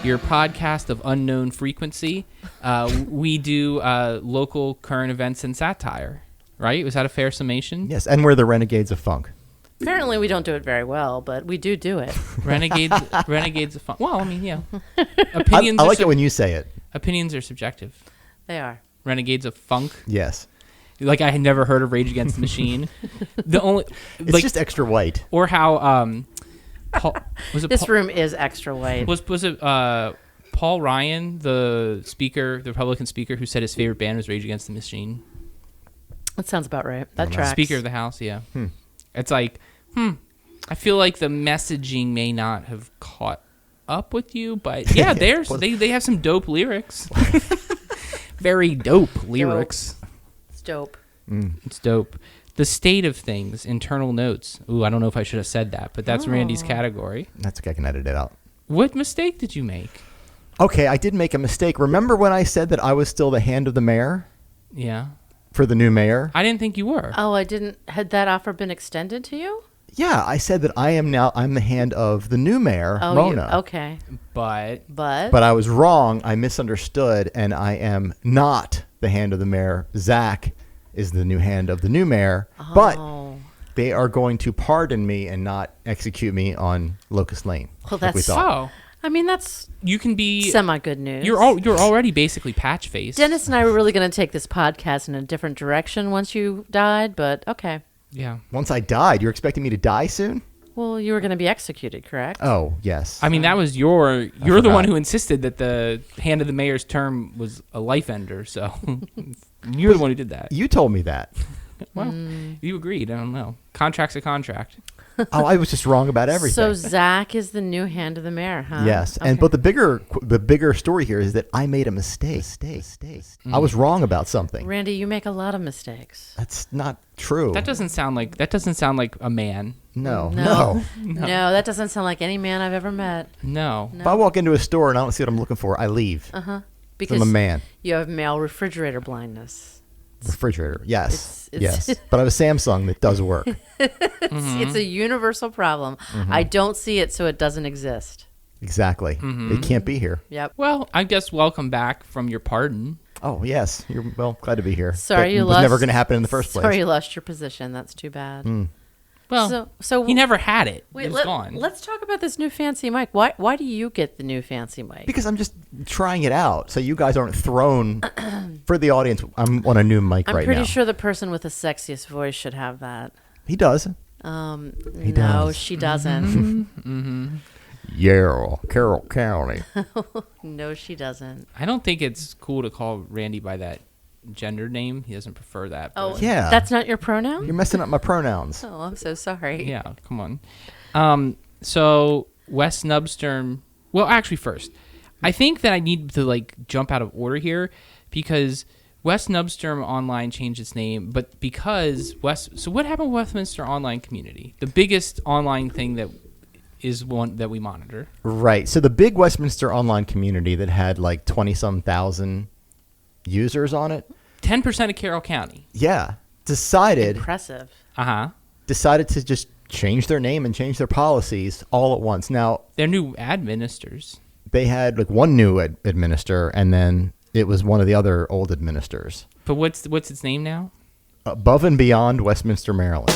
your podcast of unknown frequency. We do local current events and satire, right? Was that a fair summation? Yes, and we're the Renegades of Funk. Apparently, we don't do it very well, but we do it. Renegades of funk. Well, I mean, yeah. Opinions. I like it when you say it. Opinions are subjective. They are. Renegades of funk. Yes. Like I had never heard of Rage Against the Machine. It's just extra white. Or how This room is extra white. Was it Paul Ryan, the Republican speaker, who said his favorite band was Rage Against the Machine? That sounds about right. That tracks. Speaker of the House, yeah. It's like, I feel like the messaging may not have caught up with you, but yeah, they have some dope lyrics. Very dope lyrics. It's dope. It's dope. The state of things, internal notes. Ooh, I don't know if I should have said that, but that's Randy's category. That's okay, I can edit it out. What mistake did you make? Okay, I did make a mistake. Remember when I said that I was still the hand of the mayor? Yeah. For the new mayor? I didn't think you were. Oh, had that offer been extended to you? Yeah, I said that I'm the hand of the new mayor, Mona. Okay. But I was wrong. I misunderstood, and I am not the hand of the mayor. Zach is the new hand of the new mayor, but they are going to pardon me and not execute me on Locust Lane. Well, that's so. I mean, that's you can be semi-good news. You're already basically patch face. Dennis and I were really going to take this podcast in a different direction once you died, but okay. Yeah. Once I died, you're expecting me to die soon? Well, you were going to be executed, correct? Oh, yes. I mean, that was you're the one who insisted that the hand of the mayor's term was a life ender, so you're the one who did that. You told me that. Well, you agreed. I don't know. Contract's a contract. Oh, I was just wrong about everything. So Zach is the new hand of the mayor, huh? Yes, okay. but the bigger story here is that I made a mistake. I was wrong about something. Randy, you make a lot of mistakes. That's not true. That doesn't sound like a man. No, that doesn't sound like any man I've ever met. No. If I walk into a store and I don't see what I'm looking for, I leave. Because I'm a man. You have male refrigerator blindness. Refrigerator, yes, It's yes. But I have a Samsung that does work. It's a universal problem. I don't see it, so it doesn't exist. Exactly. It can't be here. Yep. Well, I guess welcome back from your pardon. Oh, yes. You're glad to be here. Sorry That was never going to happen in the first place. Sorry you lost your position. That's too bad. Well, so he never had it. Wait, it was gone. Let's talk about this new fancy mic. Why do you get the new fancy mic? Because I'm just trying it out, so you guys aren't thrown. For the audience, I'm on a new mic right now. I'm pretty sure the person with the sexiest voice should have that. He does. He does. She doesn't. Yeah, Carroll County. No, she doesn't. I don't think it's cool to call Randy by that gender name. He doesn't prefer that. Oh, yeah. That's not your pronoun? You're messing up my pronouns. Oh, I'm so sorry. Yeah, come on. So Westnubsterm. Well, actually, first, I think that I need to jump out of order here because Westnubsterm Online changed its name, but because So what happened with Westminster Online Community? The biggest online thing that is one that we monitor. Right. So the big Westminster Online Community that had 20-some thousand users on it. 10% of Carroll County. Yeah. Decided to just change their name and change their policies all at once. Now, they're new administrators. They had one new administrator, and then it was one of the other old administrators. But what's its name now? Above and Beyond Westminster, Maryland.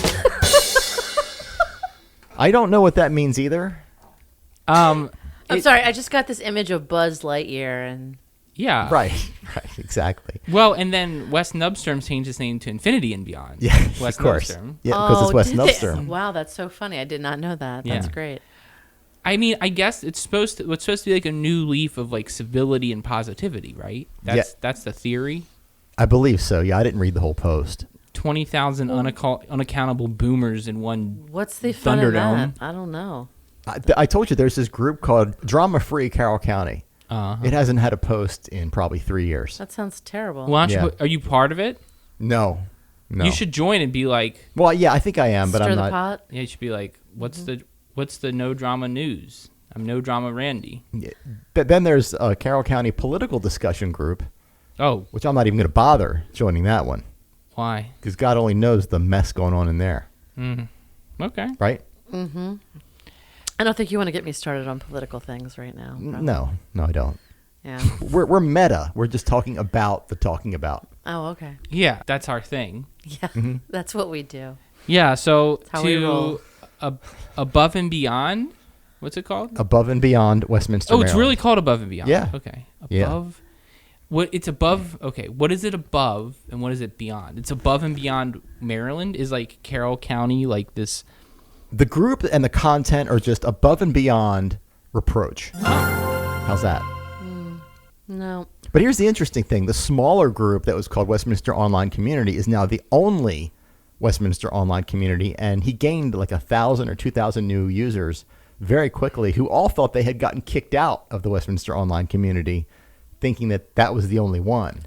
I don't know what that means either. I'm sorry. I just got this image of Buzz Lightyear and. Yeah. Right, exactly. Well, and then Westnubsterm changed its name to Infinity and Beyond. Yeah, of course. Yeah, because it's Westnubsterm. Wow, that's so funny. I did not know that. That's great. I mean, I guess it's supposed to be a new leaf of civility and positivity, right? That's the theory. I believe so. Yeah, I didn't read the whole post. 20,000 unaccountable boomers in one. What's the fun of that? I don't know. I told you there's this group called Drama Free Carroll County. It hasn't had a post in probably 3 years. That sounds terrible. Well, are you part of it? No. You should join and be like. Well, yeah, I think I am, but I'm not. The pot? Yeah, you should be like, what's the no drama news? I'm no drama Randy. Yeah. But then there's a Carroll County political discussion group. Oh, which I'm not even going to bother joining that one. Why? Because God only knows the mess going on in there. Okay. Right. Mm-hmm. I don't think you want to get me started on political things right now. Probably. No, I don't. Yeah. We're meta. We're just talking about the talking about. Oh, okay. Yeah, that's our thing. Yeah, that's what we do. Yeah, so That's how we roll. Above and Beyond, what's it called? Above and Beyond Westminster. Oh, it's Maryland. really called Above and Beyond. Yeah. Okay. Yeah. Above. What it's above? Okay. What is it above and what is it beyond? It's Above and Beyond Maryland is like Carroll County, like this. The group and the content are just above and beyond reproach. How's that? No. But here's the interesting thing. The smaller group that was called Westminster Online Community is now the only Westminster Online Community, and he gained like 1,000 or 2,000 new users very quickly who all thought they had gotten kicked out of the Westminster Online Community, thinking that that was the only one.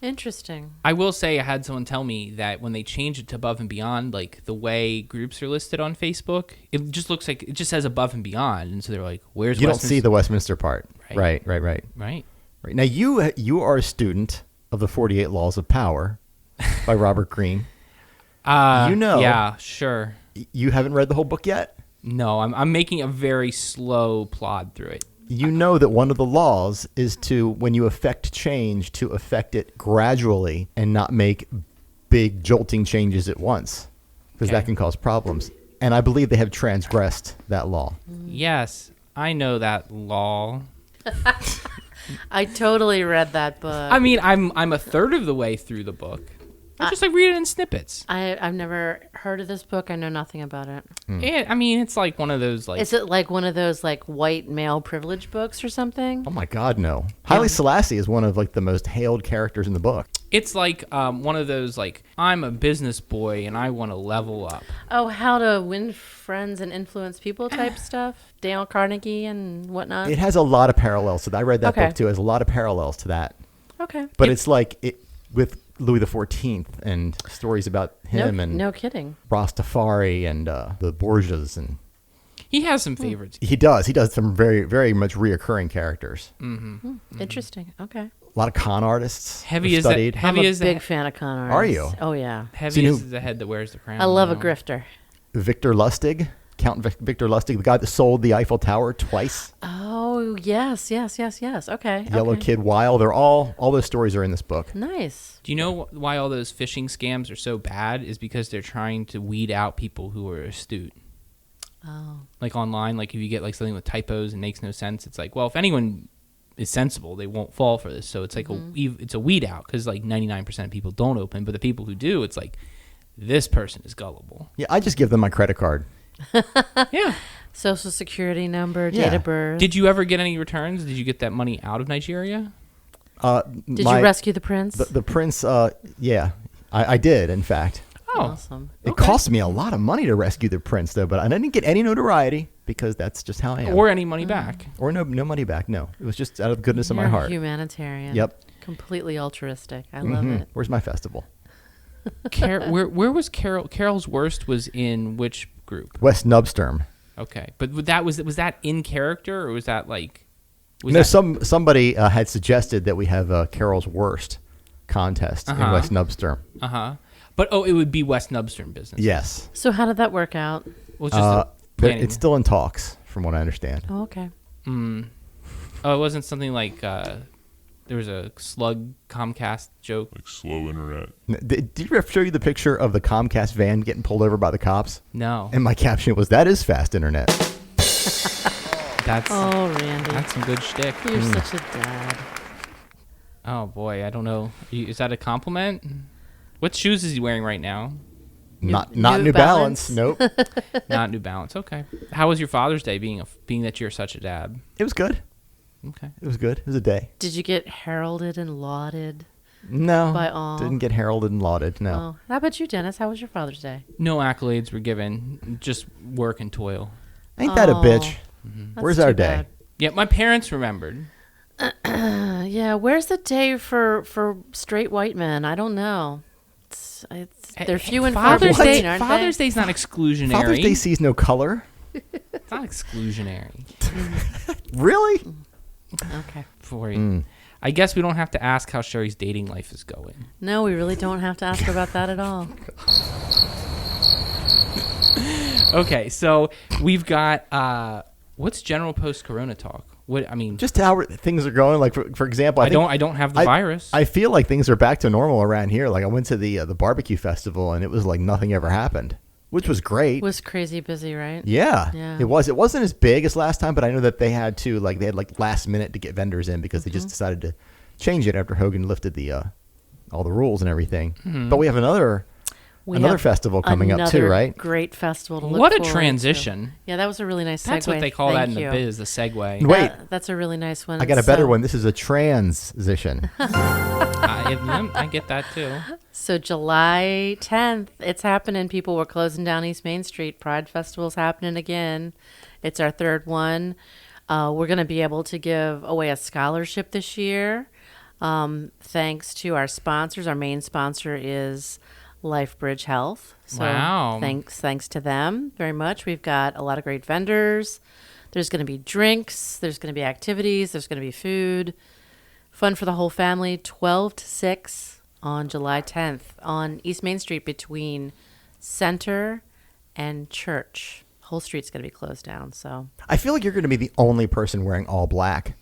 Interesting. I will say I had someone tell me that when they changed it to Above and Beyond, like the way groups are listed on Facebook, it just looks like it just says Above and Beyond, and so they're like, "Where's You Westminster?" don't see the Westminster part. Right. Right. Right. Now you are a student of the 48 Laws of Power by Robert Greene. You know. Yeah, sure. You haven't read the whole book yet? No, I'm making a very slow plod through it. You know that one of the laws is to, when you affect change, to affect it gradually and not make big jolting changes at once, because that can cause problems. And I believe they have transgressed that law. Yes, I know that law. I totally read that book. I mean, I'm a third of the way through the book. I just like read it in snippets. I've never heard of this book. I know nothing about it. And I mean, it's like one of those like. Is it like one of those like white male privilege books or something? Oh my God, no. Haile Selassie is one of like the most hailed characters in the book. It's like one of those like I'm a business boy and I want to level up. Oh, how to win friends and influence people type stuff. Dale Carnegie and whatnot. It has a lot of parallels. So I read that Okay. book too. It has a lot of parallels to that. Okay. But it's like it with Louis XIV and stories about him and no kidding. Rastafari and the Borgias, and He has some favorites. he does some very, very much reoccurring characters. Interesting. Okay. A lot of con artists. Heavy were is that? studied. Heavy I'm a is big the, fan of con artists. Are you? Oh yeah. heavy So you is know- the head that wears the crown. I love a now. grifter. Victor Lustig, Count Victor Lustig, the guy that sold the Eiffel Tower twice. Oh yes. Okay. Yellow okay. Kid Weil. They're all those stories are in this book. Nice. Do you know why all those phishing scams are so bad? Is because they're trying to weed out people who are astute. Oh. Like online, like if you get like something with typos and makes no sense, it's like, well, if anyone is sensible, they won't fall for this. So it's like it's a weed out because like 99% of people don't open, but the people who do, it's like this person is gullible. Yeah, I just give them my credit card. Yeah. Social security number, Yeah. date of birth. Did you ever get any returns? Did you get that money out of Nigeria? Did you rescue the prince? The prince? Yeah, I did. In fact, Oh, Awesome. it cost me a lot of money to rescue the prince, though. But I didn't get any notoriety because that's just how I am. or any money back? Or no money back. No, it was just out of the goodness of You're my heart. humanitarian. Yep. Completely altruistic. I love it. Where's my festival? Where was Carol? Carol's worst was in which group? Westnubsterm. Okay, but was that in character or was that like? Was No, that, somebody had suggested that we have a Carol's Worst contest in Westnubsterm. But it would be Westnubsterm business. Yes. So how did that work out? Well, it's just a planning. It's still in talks, from what I understand. Oh, okay. Oh, it wasn't something like there was a slug Comcast joke. Like slow internet. Did you ever show you the picture of the Comcast van getting pulled over by the cops? No, And my caption was, "That is fast internet." that's Oh, Randy. that's some good shtick. You're such a dad. Oh boy, I don't know. Is that a compliment? What shoes is he wearing right now? Not New New Balance. Nope. Not New Balance. Okay. How was your Father's Day? Being that you're such a dad. It was good. Okay. It was good. It was a day. Did you get heralded and lauded? No, By all. didn't get heralded and lauded. No. Oh, how about you, Dennis? How was your Father's Day? No accolades were given. Just work and toil. Ain't that a Oh, bitch? That's Where's too our day? bad. Yeah, my parents remembered. Yeah, where's the day for straight white men? I don't know. They're few and far Father's between, Day. aren't Father's they? Day's not exclusionary. Father's Day sees no color. It's not exclusionary Really? Okay. for you. I guess we don't have to ask how Sherry's dating life is going. No, we really don't have to ask her about that at all. Okay, so we've got What's general post-corona talk? What I mean, Just how things are going. Like for example, I don't have the virus. I feel like things are back to normal around here. Like I went to the barbecue festival and it was like nothing ever happened, which was great. It was crazy busy, right? Yeah, Yeah. it was. It wasn't as big as last time, but I know that they had last minute to get vendors in because they just decided to change it after Hogan lifted the all the rules and everything. But we have another festival coming up too, right? Great festival to look What a forward to. transition! Yeah, that was a really nice segue. That's what they call that in Thank the you. biz, the segue. Wait, That's a really nice one. I got a better one. This is a transition. I get that too. So July 10th, it's happening. People were closing down East Main Street. Pride Festival's happening again. It's our third one. We're going to be able to give away a scholarship this year. Thanks to our sponsors. Our main sponsor is LifeBridge Health. So Wow. Thanks to them very much. We've got a lot of great vendors. There's going to be drinks. There's going to be activities. There's going to be food. Fun for the whole family. 12 to 6 on July 10th on East Main Street between Center and Church. Whole street's going to be closed down. So I feel like you're going to be the only person wearing all black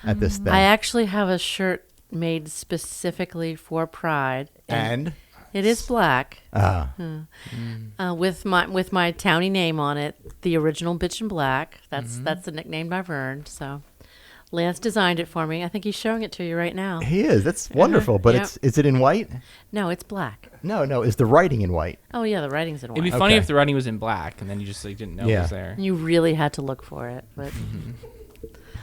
at this thing. I actually have a shirt made specifically for Pride. And it is black. With my townie name on it, the original Bitch in Black. That's the nickname I've earned. So Lance designed it for me. I think he's showing it to you right now. he is. That's wonderful. But Yep. is it in white? No, it's black. No. Is the writing in white? Oh yeah, the writing's in It'd be white. funny Okay. if the writing was in black, and then you just didn't know it Yeah. was there. You really had to look for it, but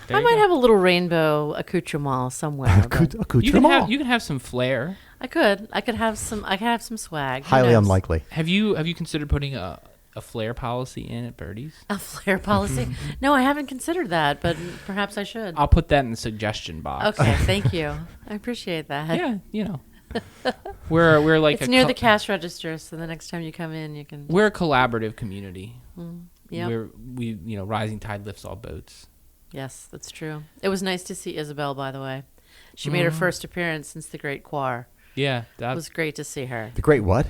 There I you might go. have a little rainbow accoutrement somewhere. but You can have some flair. I could have some swag. Who Highly knows? unlikely. Have you considered putting a flair policy in at Birdie's? A flare policy? No, I haven't considered that, but perhaps I should. I'll put that in the suggestion box. Okay, thank you. I appreciate that. Yeah, we're like It's near the cash register, so the next time you come in, you can. we're a collaborative community. Yep. We rising tide lifts all boats. Yes, that's true. It was nice to see Isabel, by the way. She made her first appearance since the Great Quar. Yeah, It that's was great to see her. The great what?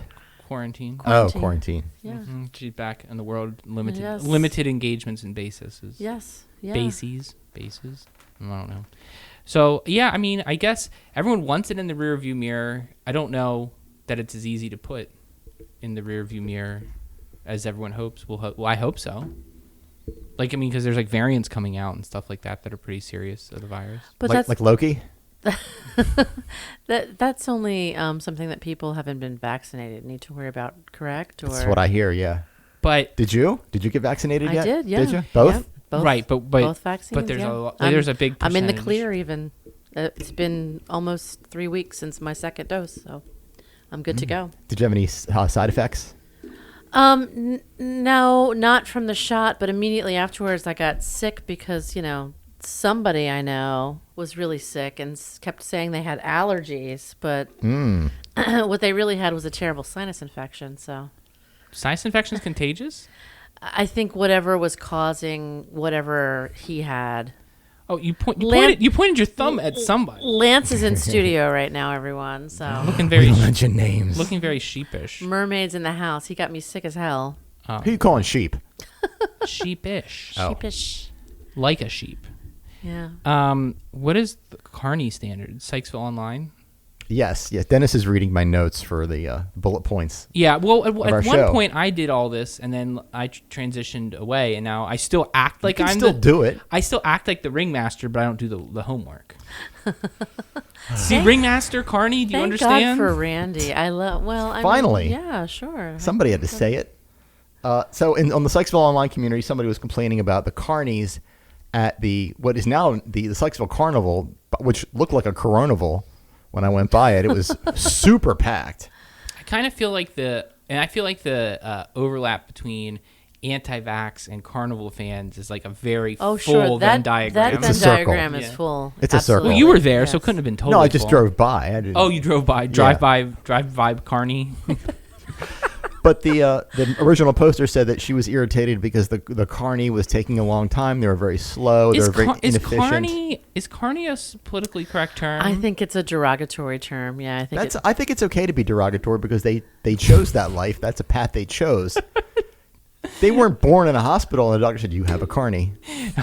quarantine. Oh, quarantine. Yeah. She's back in the world. Limited Yes. limited engagements and bases. Yes. Yeah. Bases. I don't know. So yeah, I mean, I guess everyone wants it in the rear view mirror. I don't know that it's as easy to put in the rear view mirror as everyone hopes. Well, I hope so. Like, I mean, because there's like variants coming out and stuff like that are pretty serious of the virus. But Like Loki? that's only something that people haven't been vaccinated need to worry about, correct? Or That's what I hear, yeah. But Did you get vaccinated I yet? did, yeah. Did you? Both? Yep, both right, but both vaccines. but there's yeah. there's a big I'm in the percentage. clear even. It's been almost 3 weeks since my second dose, so I'm good to go. Did you have any side effects? No, not from the shot, but immediately afterwards I got sick because, somebody I know was really sick and kept saying they had allergies, but what they really had was a terrible sinus infection, so Sinus infection is contagious? I think whatever was causing whatever he had. Oh, you Lan- pointed your thumb at somebody. Lance is in studio right now, everyone, so Looking very mention names. looking very sheepish. mermaids in the house. He got me sick as hell. Who you calling sheep? Sheepish. Oh. Sheepish. Like a sheep. Yeah. What is the Carnie standard? Sykesville Online? Yes. Dennis is reading my notes for the bullet points. Yeah, well, at our one show. point I did all this, and then I transitioned away, and now I still act like You can I'm still do it. I still act like the ringmaster, but I don't do the homework. See, ringmaster Carnie, do you Thank understand? God for Randy. I love. Well, I Finally. mean, yeah, sure. Somebody had to say it. So on the Sykesville Online community, somebody was complaining about the carnies at what is now the Sykesville Carnival, which looked like a Coronaval when I went by it. It was super packed. I kind of feel like the overlap between anti-vax and carnival fans is like a very Oh, full sure. Venn diagram. That It's a Venn circle. diagram is Yeah. full. It's a circle. Absolutely. Well, you were there, so Yes. it couldn't have been totally No, I just full. drove by. I didn't. Oh, you drove by. Drive by Carnie. But the original poster said that she was irritated because the carny was taking a long time. They were very slow. They were very inefficient. Is Carnie a politically correct term? I think it's a derogatory term. Yeah, I think I think it's okay to be derogatory because they chose that life. That's a path they chose. They weren't born in a hospital, and the doctor said, "You have a carny.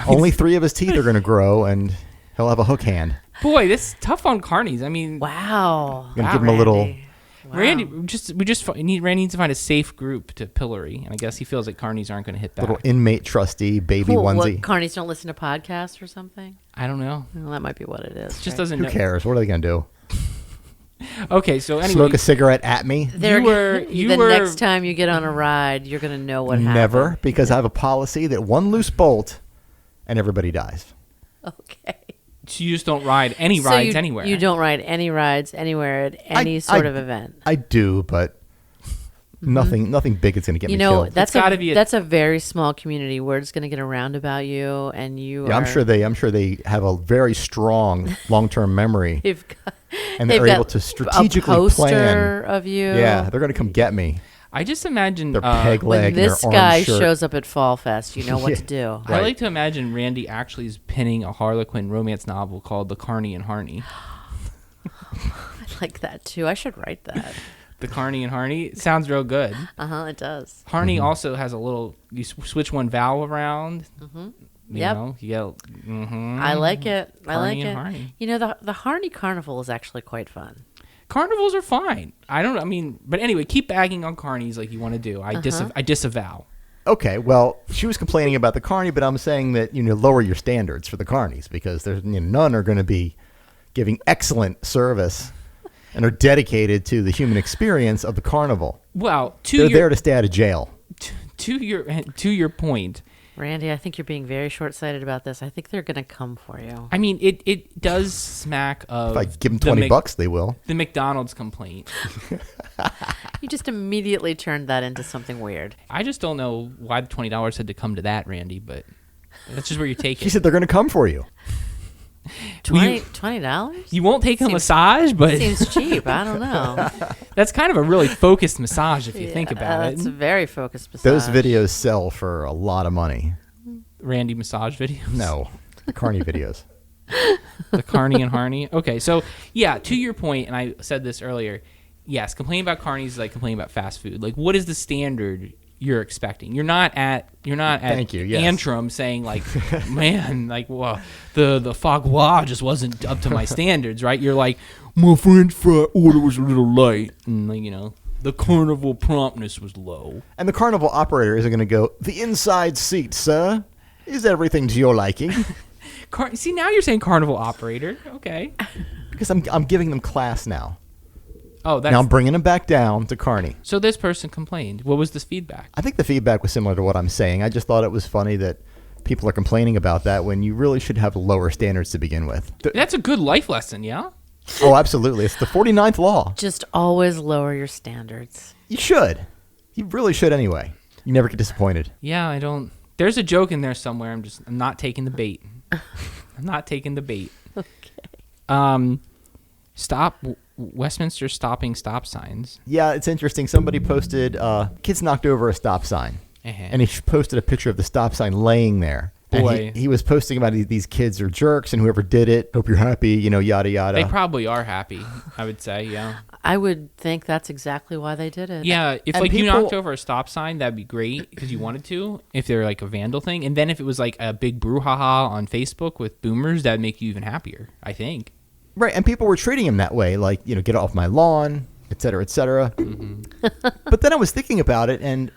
Only 3 of his teeth are going to grow, and he'll have a hook hand." Boy, this is tough on carnies. I mean, Wow. Gonna give him a little. Randy. Wow. Randy, Randy needs to find a safe group to pillory, and I guess he feels like carnies aren't going to hit back. Little inmate trustee baby Cool. onesie. What, carnies don't listen to podcasts or something? I don't know. Well, that might be what it is. Just right? doesn't Who know. cares? What are they going to do? Okay, so anyway, Smoke a cigarette at me? They're- you the were- next time you get on a ride, you're going to know what happened. Never, because I have a policy that one loose bolt and everybody dies. Okay. so you just don't ride any So rides you, anywhere. You don't ride any rides anywhere at any sort of event. I do, but nothing big is going to get You me know, killed. that's gotta be a- that's a very small community. Word's going to get around about you, and you. Yeah, are, I'm sure they have a very strong long-term memory, They've got, and they've they're got able to strategically a poster plan. of you. Yeah, they're going to come get me. I just imagine Their peg leg When and their this orange guy shirt. shows up at Fall Fest, you know what Yeah. to do. I like to imagine Randy actually is penning a Harlequin romance novel called The Carnie and Harney. I like that too. I should write that. The Carnie and Harney sounds real good. It does. Harney also has a little. You switch one vowel around. You Yep. know, you get. I like it. I Carney like and it. Harney. You know, the Harney Carnival is actually quite fun. Carnivals are fine. But anyway, keep bagging on carnies like you want to do. I disavow. Okay, well, she was complaining about the carny, but I'm saying that lower your standards for the carnies because there's none are going to be giving excellent service and are dedicated to the human experience of the carnival. Well, They're there to stay out of jail. to your point. Randy, I think you're being very short-sighted about this. I think they're going to come for you. I mean, it does smack of. If I give them $20, they will. The McDonald's complaint. You just immediately turned that into something weird. I just don't know why the $20 had to come to that, Randy, but that's just where you take She it. said they're going to come for you. $20? You won't take a Seems- massage, but Seems cheap. I don't know. that's kind of a really focused massage if you think about It's it. a very focused massage. Those videos sell for a lot of money. Randy massage videos. No, the carny videos. The Carney and Harney. Okay, so yeah, to your point, and I said this earlier. Yes, complaining about carnies is like complaining about fast food. Like, what is the standard you're expecting? You're not at Thank you, yes. Antrim saying like, man, like, well, the foie gras just wasn't up to my standards, right? You're like, my French fry order was a little light, and like, the carnival promptness was low. And the carnival operator isn't going to go, the inside seat, sir. Is everything to your liking? See, now you're saying carnival operator. Okay. Because I'm giving them class now. Oh, Now I'm bringing them back down to carny. so this person complained. What was this feedback? I think the feedback was similar to what I'm saying. I just thought it was funny that people are complaining about that when you really should have lower standards to begin with. That's a good life lesson, yeah? Oh, absolutely. It's the 49th law. Just always lower your standards. You should. You really should anyway. You never get disappointed. Yeah, I don't. There's a joke in there somewhere. I'm not taking the bait. I'm not taking the bait. Okay. Stop Westminster stopping stop signs. Yeah, it's interesting. Somebody posted, kids knocked over a stop sign. And he posted a picture of the stop sign laying there. Boy. And he was posting about these kids are jerks and whoever did it, hope you're happy, yada, yada. They probably are happy, I would say, yeah. I would think that's exactly why they did it. Yeah, if And like you people- knocked over a stop sign, that'd be great because you wanted to, if they're like a vandal thing. And then if it was like a big brouhaha on Facebook with boomers, that'd make you even happier, I think. Right, and people were treating him that way, like, get off my lawn, et cetera, et cetera. But then I was thinking about it, and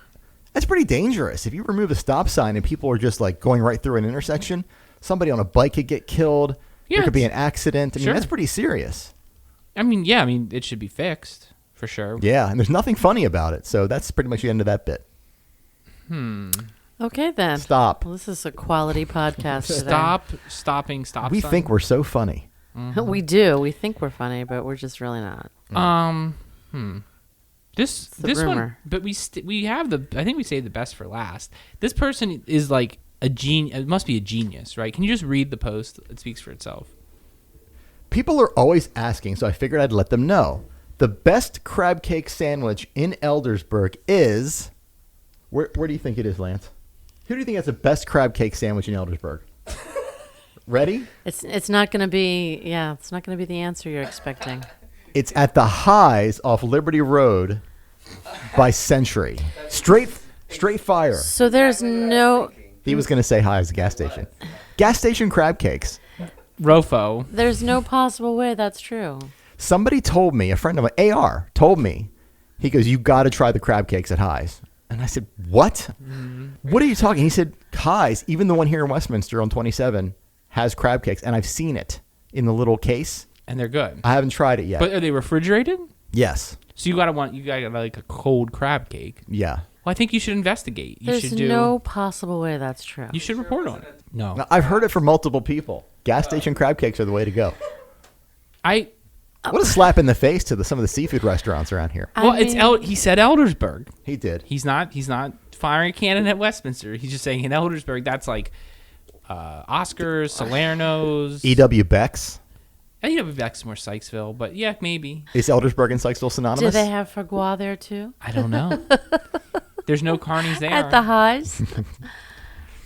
that's pretty dangerous. If you remove a stop sign and people are just like going right through an intersection, somebody on a bike could get killed. Yeah, there could be an it's- accident. I mean, sure. that's pretty serious. I mean, it should be fixed, for sure. Yeah, and there's nothing funny about it. So that's pretty much the end of that bit. Okay, then. Stop. Well, this is a quality podcast. today. Stopping stop We sign. think we're so funny. We do. We think we're funny, but we're just really not. This the one, rumor. but we have I think we saved the best for last. This person is like a genius. It must be a genius, right? Can you just read the post? It speaks for itself. People are always asking, so I figured I'd let them know. The best crab cake sandwich in Eldersburg is... Where do you think it is, Lance? Who do you think has the best crab cake sandwich in Eldersburg? Ready? It's not going to be. Yeah, it's not going to be the answer you're expecting. It's at the Highs off Liberty Road by Century. Straight Straight fire. So there's no He was going to say hi as a gas station. Gas station crab cakes. Rofo. there's no possible way that's true. Somebody told me, a friend of mine, AR, told me, he goes, you got to try the crab cakes at Highs. And I said, what? What are you talking? He said, Highs, even the one here in Westminster on 27, has crab cakes. And I've seen it in the little case. And they're good. I haven't tried it yet. But are they refrigerated? Yes. So you got like a cold crab cake. Yeah. Well, I think you should investigate. There's no possible way that's true. You should report on it. No. Now, I've heard it from multiple people. Gas station crab cakes are the way to go. What a slap in the face to some of the seafood restaurants around here. He said Eldersburg. He did. He's not firing a cannon at Westminster. He's just saying in Eldersburg that's like Oscars, Salerno's. E.W. Beck's. E.W. Beck's more Sykesville, but yeah, maybe. Is Eldersburg and Sykesville synonymous? Do they have foie gras there too? I don't know. There's no carnies there. At the Highs?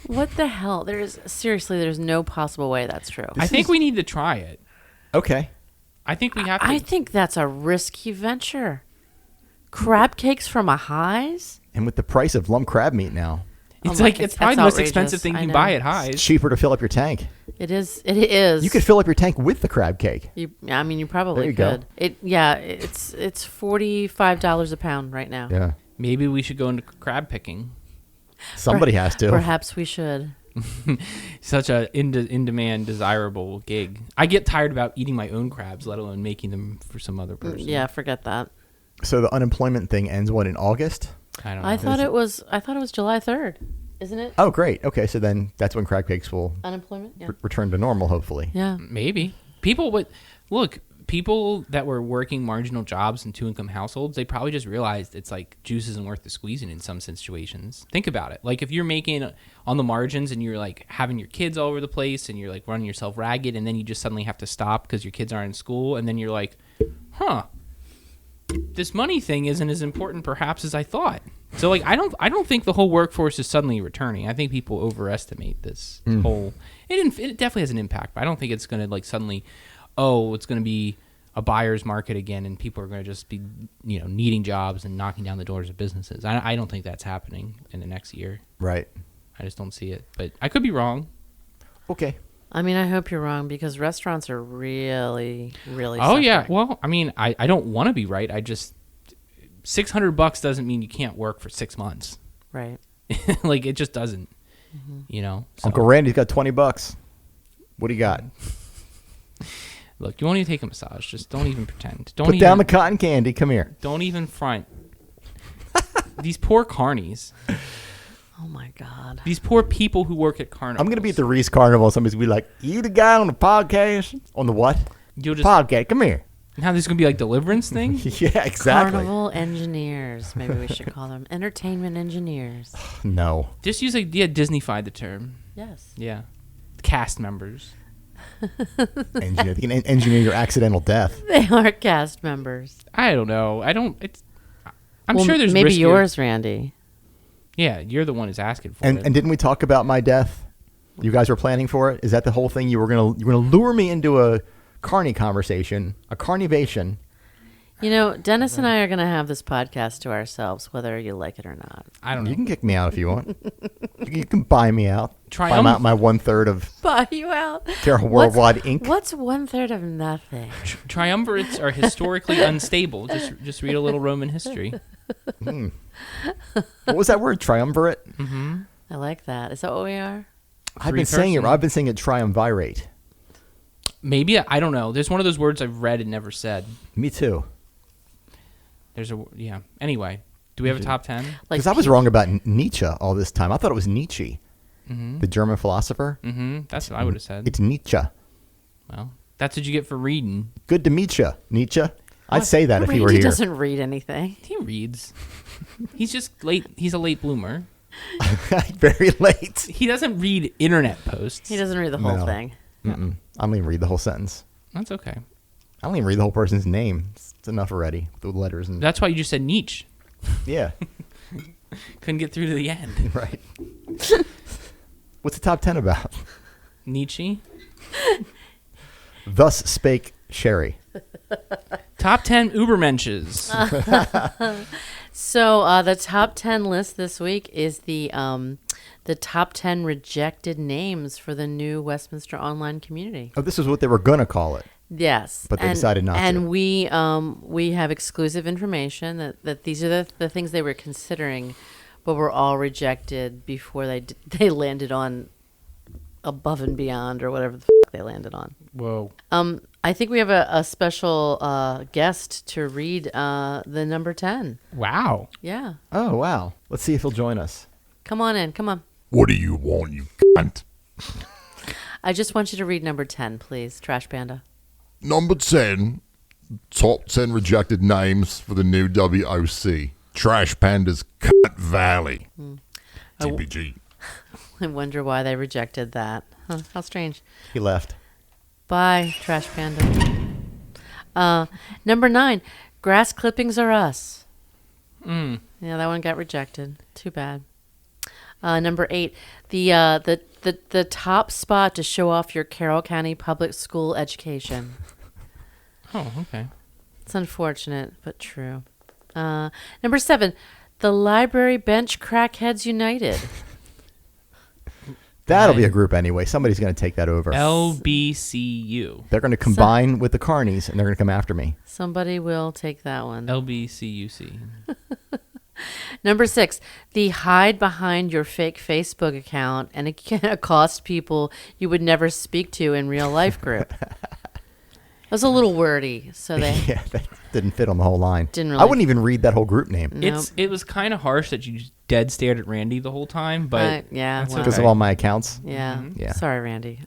What the hell? There's no possible way that's true. I think we need to try it. Okay. I think we have to. I think that's a risky venture. Crab cakes from a Highs? And with the price of lump crab meat now, It's Oh my- it's probably the that's most expensive outrageous. thing I you know. can buy at it's Highs. cheaper to fill up your tank. It is. It is. You could fill up your tank with the crab cake. You probably There you go. could. It's $45 a pound right now. Yeah. Maybe we should go into crab picking. Somebody has to. Perhaps we should. Such a in-demand, desirable gig. I get tired about eating my own crabs, let alone making them for some other person. Yeah, forget that. So the unemployment thing ends in August? I don't know. I thought it was July 3rd, isn't it? Oh, great. Okay, so then that's when crab cakes will Unemployment. Yeah. return to normal, hopefully. Yeah. Maybe. People that were working marginal jobs in two-income households, they probably just realized it's like juice isn't worth the squeezing in some situations. Think about it. Like if you're making on the margins and you're like having your kids all over the place and you're like running yourself ragged and then you just suddenly have to stop because your kids aren't in school and then you're like, this money thing isn't as important perhaps as I thought. So like I don't think the whole workforce is suddenly returning. I think people overestimate this whole. It definitely has an impact, but I don't think it's going to like suddenly. Oh, it's going to be a buyer's market again, and people are going to just be, needing jobs and knocking down the doors of businesses. I don't think that's happening in the next year. Right. I just don't see it, but I could be wrong. Okay. I mean, I hope you're wrong because restaurants are really, really. Oh yeah. suffering. Well, I mean, I don't want to be right. I just $600 doesn't mean you can't work for 6 months. Right. Like it just doesn't. So. Uncle Randy's got $20. What do you got? Look, you won't even take a massage. Just don't even pretend. Don't Put even, down the cotton candy. Come here. Don't even front. These poor carnies. Oh my God. These poor people who work at carnivals. I'm going to be at the Reese Carnival. Somebody's going to be like, you the guy on the podcast? On the what? You'll just Podcast. Come here. now this is gonna be like deliverance thing. Yeah, exactly. Carnival engineers. Maybe we should call them entertainment engineers. No. Just use Disney-fied the term. Yes. Yeah, cast members. Engineer. They can engineer your accidental death. They are cast members. I don't know. I'm Well, sure there's maybe riskier- yours, Randy. Yeah, you're the one who's asking for And it. didn't we talk about my death? You guys were planning for it? Is that the whole thing? You were gonna lure me into a carny conversation, a carnivation. Dennis and I are going to have this podcast to ourselves, whether you like it or not. I don't know. You can kick me out if you want. You can buy me out. Buy Triumph- out my 1/3 of Buy you out. Carroll Worldwide Inc. What's 1/3 of nothing? Triumvirates are historically unstable. Just read a little Roman history. What was that word? Triumvirate? I like that. Is that what we are? I've been saying it triumvirate. Maybe I don't know. There's one of those words I've read and never said. Me too. Anyway, do we have a top 10? Because I was wrong about Nietzsche all this time. I thought it was Nietzsche, the German philosopher. Mm-hmm. That's what I would have said. It's Nietzsche. Well, that's what you get for reading. Good to meet you, Nietzsche. I'd say that if he were Randy here. doesn't read anything. He reads. He's just late. He's a late bloomer. Very late. He doesn't read internet posts. He doesn't read the whole No. thing. Mm-mm. I don't even read the whole sentence. That's okay. I don't even read the whole person's name. It's enough already. The letters and That's why you just said Nietzsche. yeah, Couldn't get through to the end. right. What's the top 10 about? Nietzsche. Thus spake Sherri. Top 10 Ubermenches. So the top 10 list this week is the top 10 rejected names for the new Westminster online community. Oh, this is what they were going to call it. Yes. But they decided not to. And we have exclusive information that these are the things they were considering, but were all rejected before they landed on Above and Beyond or whatever the they landed on. Whoa. I think we have a special guest to read the number 10. Wow. Yeah. Oh, wow. Let's see if he'll join us. Come on in. Come on. What do you want, you cunt? I just want you to read number 10, please, Trash Panda. Number 10, top 10 rejected names for the new WOC. Trash Panda's Cut Valley. TPG. I wonder why they rejected that. Huh, how strange. He left. Bye, Trash Panda. Number 9, Grass Clippings Are Us. Yeah, that one got rejected. Too bad. Number 8, the top spot to show off your Carroll County public school education. Oh, okay. It's unfortunate, but true. Number 7, the Library Bench Crackheads United. That'll be a group anyway. Somebody's going to take that over. LBCU. They're going to combine with the Carnies, and they're going to come after me. Somebody will take that one. LBCUC. Number 6, the hide behind your fake Facebook account and accost people you would never speak to in real life group. It was a little wordy, so they Yeah, that didn't fit on the whole line. Didn't I really- wouldn't even read that whole group name Nope. It was kind of harsh that you just dead stared at Randy the whole time, but yeah, that's well, because of all my accounts. yeah. Yeah. Sorry, Randy.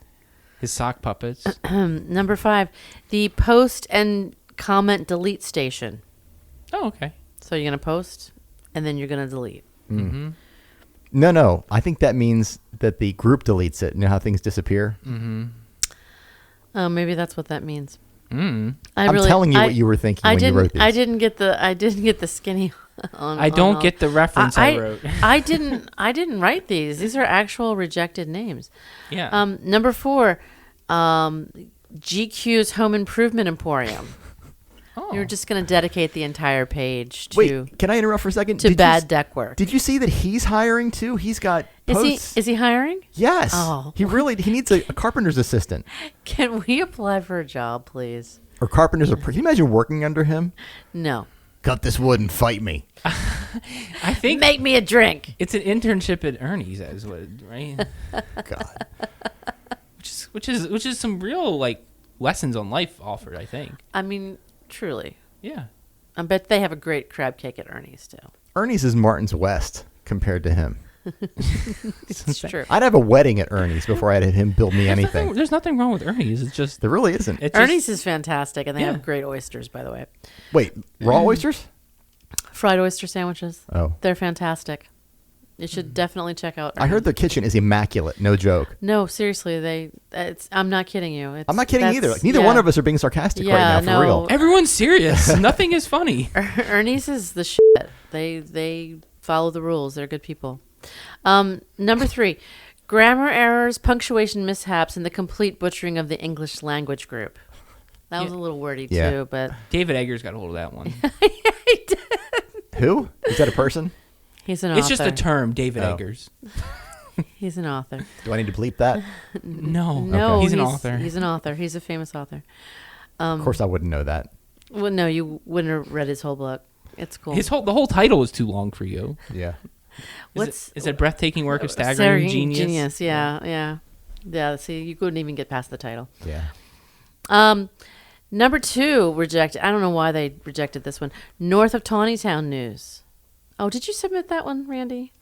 his sock puppets. Number 5, the post and comment delete station. Oh, okay. So you're going to post and then you're going to delete. No. I think that means that the group deletes it. You know how things disappear? Maybe that's what that means. Mm. I'm telling you what you were thinking when you wrote these. I didn't get the skinny on. I don't get the reference I wrote. I didn't write these. These are actual rejected names. Yeah. Number 4, GQ's Home Improvement Emporium. Oh. You're just going to dedicate the entire page to Wait, can I interrupt for a second? to Did bad deck work. Did you see that he's hiring too? He's got posts. Is he hiring? Yes. Oh. He needs a carpenter's assistant. Can we apply for a job, please? Or carpenters are. Can you imagine working under him? No. Cut this wood and fight me. I think Make me a drink. it's an internship at Ernie's, as what, right? God. which is some real like lessons on life offered. I think. I mean, truly. Yeah. I bet they have a great crab cake at Ernie's too. Ernie's is Martin's West compared to him. It's true. I'd have a wedding at Ernie's before I'd have him build me anything. There's nothing wrong with Ernie's. It's just There really isn't. it's just- Ernie's is fantastic, and they Yeah. have great oysters, by the way. Wait, raw oysters? Fried oyster sandwiches. Oh. They're fantastic. You should definitely check out. I heard the kitchen is immaculate. No joke. No, seriously, I'm not kidding you. I'm not kidding either. Like, neither one of us are being sarcastic Yeah, right now, for no. real. everyone's serious. Nothing is funny. Ernie's is the shit. They follow the rules. They're good people. Number 3, grammar errors, punctuation mishaps, and the complete butchering of the English language group. That was a little wordy Yeah. too, but David Eggers got a hold of that one. Who? Is that a person? he's an It's author. just a term, David Oh. Eggers. He's an author. Do I need to bleep that? No, No, he's an author. He's an author. He's a famous author. Of course I wouldn't know that. Well, no, you wouldn't have read his whole book. It's cool. The whole title is too long for you. Yeah. Is it breathtaking work of staggering genius? Yeah. See, you couldn't even get past the title. Yeah. Number 2 rejected. I don't know why they rejected this one. North of Tawnytown News. Oh, did you submit that one, Randy?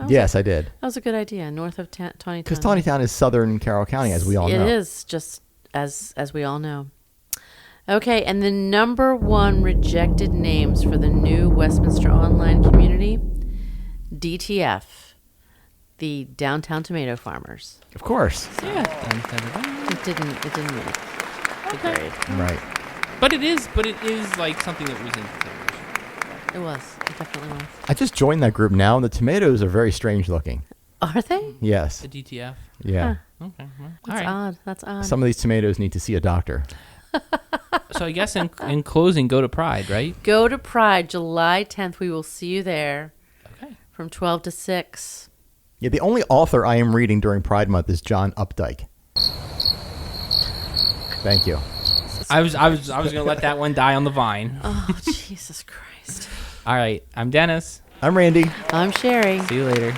Yes, I did. That was a good idea. North of Tawnytown. Because Tawnytown is southern Carroll County, as we all know. It is, just as we all know. Okay, and the number 1 rejected names for the new Westminster online community, DTF, the Downtown Tomato Farmers. Of course. Yeah. It didn't make the grade. Right. But it is like something that was in consideration. It was. It definitely was. I just joined that group now, and the tomatoes are very strange looking. Are they? Yes. The DTF. Yeah. Okay. Well, all That's right. odd. That's odd. Some of these tomatoes need to see a doctor. So I guess in closing, go to Pride, right? Go to Pride, July 10th. We will see you there Okay. from 12 to 6. Yeah, the only author I am reading during Pride Month is John Updike. Thank you. I was gonna let that one die on the vine. Oh, Jesus Christ. All right. I'm Dennis. I'm Randy. I'm Sherri. See you later.